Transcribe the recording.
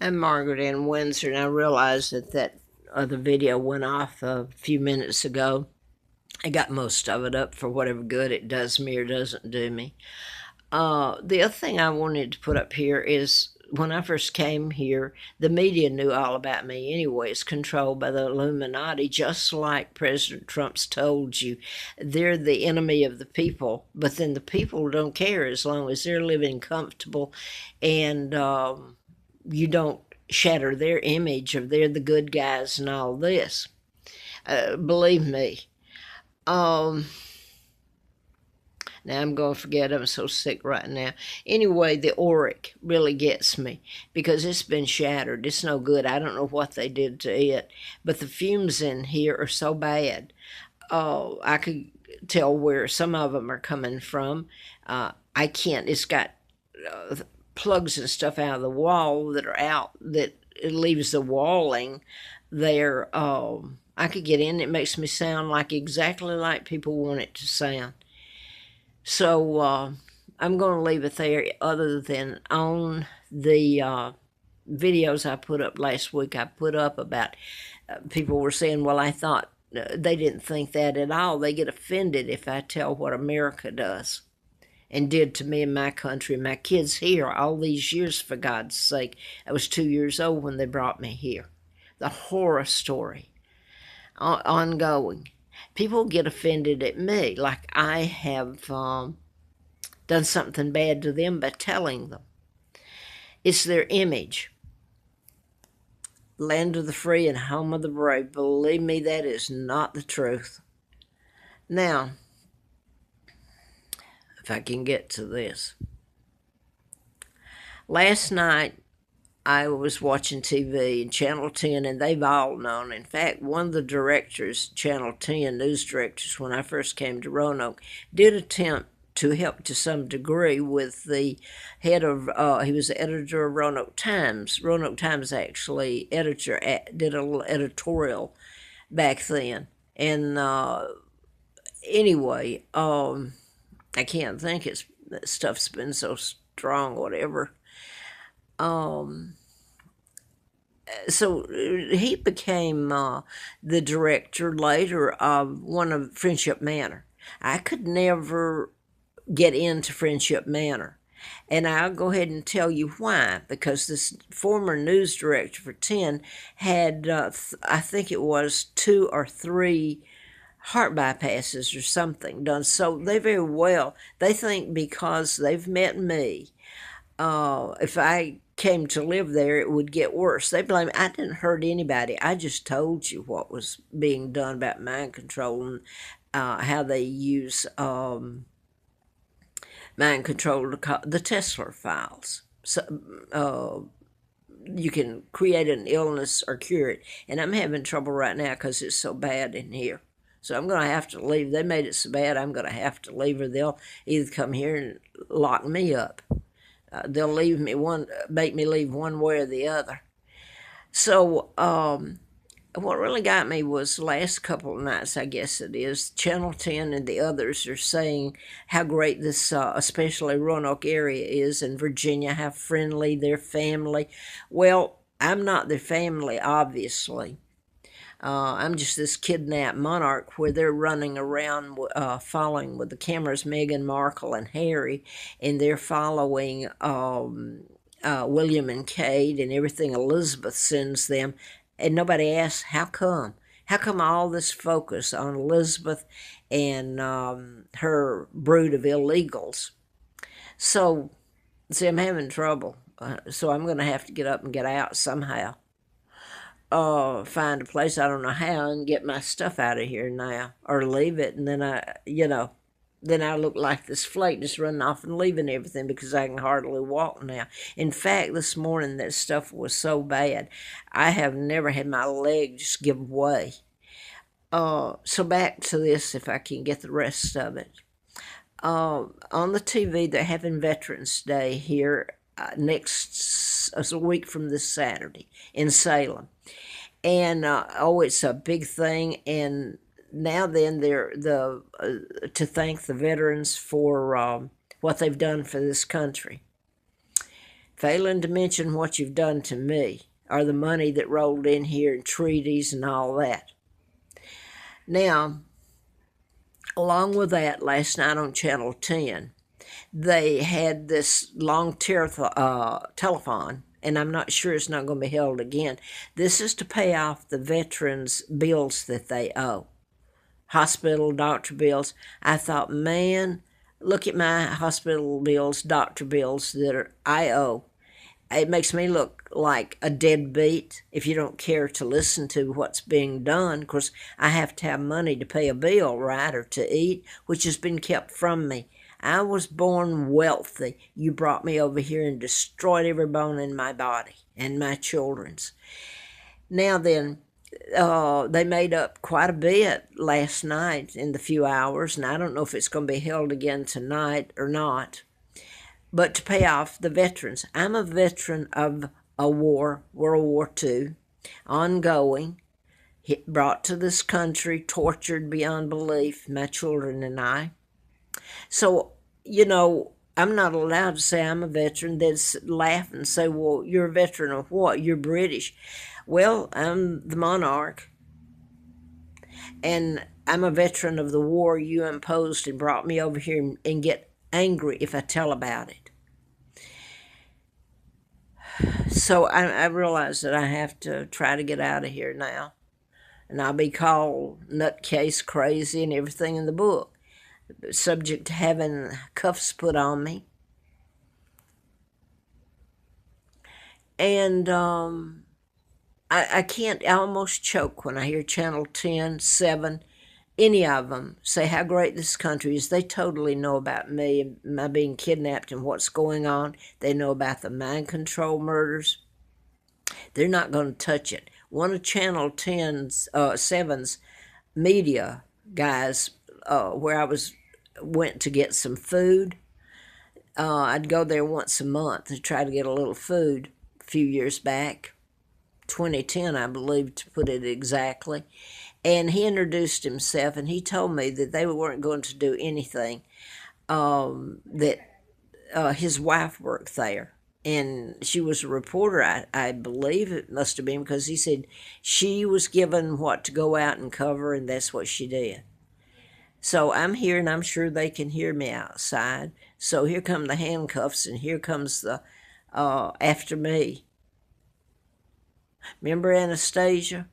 I'm Margaret in Windsor, and I realized that other video went off a few minutes ago. I got most of it up for whatever good it does me or doesn't do me. The other thing I wanted to put up here is when I first came here, the media knew all about me anyway. It's controlled by the Illuminati, just like President Trump's told you. They're the enemy of the people, but then the people don't care as long as they're living comfortable and you don't shatter their image of they're the good guys and all this. Believe me. Um, Now I'm going to forget. I'm so sick right now. Anyway, the auric really gets me because it's been shattered. It's no good. I don't know what they did to it, but the fumes in here are so bad. I could tell where some of them are coming from. I can't. It's got plugs and stuff out of the wall that are out that it leaves the walling there. I could get in. It makes me sound like exactly like people want it to sound. So I'm going to leave it there, other than on the videos I put up last week. I put up about people were saying, well, I thought they didn't think that at all. They get offended if I tell what America does and did to me in my country. My kids here all these years, for God's sake. I was 2 years old when they brought me here. The horror story, ongoing. People get offended at me like I have done something bad to them by telling them. It's their image. Land of the free and home of the brave. Believe me, that is not the truth. Now, if I can get to this. Last night, I was watching TV and Channel 10, and they've all known. In fact, one of the directors, Channel 10 news directors, when I first came to Roanoke, did attempt to help to some degree with the head of, he was the editor of Roanoke Times. Roanoke Times actually did a little editorial back then. And anyway, I can't think, that stuff's been so strong, whatever. So he became the director later of one of Friendship Manor. I could never get into Friendship Manor. And I'll go ahead and tell you why. Because this former news director for 10 had, I think it was 2 or 3 heart bypasses or something done. So they think because they've met me, if I came to live there, it would get worse. They blame me. I didn't hurt anybody. I just told you what was being done about mind control and how they use mind control to the Tesla files. So you can create an illness or cure it. And I'm having trouble right now because it's so bad in here. So I'm going to have to leave. They made it so bad, I'm going to have to leave, or they'll either come here and lock me up. They'll make me leave one way or the other. So what really got me was the last couple of nights, I guess it is, Channel 10 and the others are saying how great this, especially Roanoke area is, and Virginia, how friendly their family. Well, I'm not their family, obviously. I'm just this kidnapped monarch where they're running around following with the cameras Meghan Markle and Harry, and they're following William and Kate and everything Elizabeth sends them, and nobody asks how come. How come all this focus on Elizabeth and her brood of illegals? So, see, I'm having trouble. So I'm going to have to get up and get out somehow. Find a place, I don't know how, and get my stuff out of here now, or leave it, and then then I look like this flake just running off and leaving everything because I can hardly walk now. In fact, this morning that stuff was so bad, I have never had my leg just give way. So back to this, if I can get the rest of it. On the TV, they're having Veterans Day here a week from this Saturday in Salem. And it's a big thing. And now then, they're to thank the veterans for what they've done for this country. failing to mention what you've done to me, or the money that rolled in here and treaties and all that. Now, along with that, last night on Channel 10, they had this long telephone, and I'm not sure it's not going to be held again. This is to pay off the veterans' bills that they owe. Hospital, doctor bills. I thought, man, look at my hospital bills, doctor bills that I owe. It makes me look like a deadbeat if you don't care to listen to what's being done. Of course, I have to have money to pay a bill, right, or to eat, which has been kept from me. I was born wealthy. You brought me over here and destroyed every bone in my body and my children's. Now then, they made up quite a bit last night in the few hours, and I don't know if it's going to be held again tonight or not. But to pay off the veterans. I'm a veteran of a war, World War II, ongoing, brought to this country, tortured beyond belief, my children and I. So, I'm not allowed to say I'm a veteran. They'd laugh and say, well, you're a veteran of what? You're British. Well, I'm the monarch, and I'm a veteran of the war you imposed and brought me over here and get angry if I tell about it. So I realize that I have to try to get out of here now. And I'll be called nutcase, crazy, and everything in the book. Subject to having cuffs put on me. And I can't, I almost choke when I hear Channel 10, 7, any of them say how great this country is. They totally know about me and my being kidnapped and what's going on. They know about the mind control murders. They're not going to touch it. One of Channel 7's media guys, where I went to get some food. I'd go there once a month to try to get a little food a few years back. 2010, I believe, to put it exactly. And he introduced himself, and he told me that they weren't going to do anything, that his wife worked there. And she was a reporter, I believe it must have been, because he said she was given what to go out and cover, and that's what she did. So I'm here, and I'm sure they can hear me outside. So here come the handcuffs, and here comes the after me. Remember Anastasia?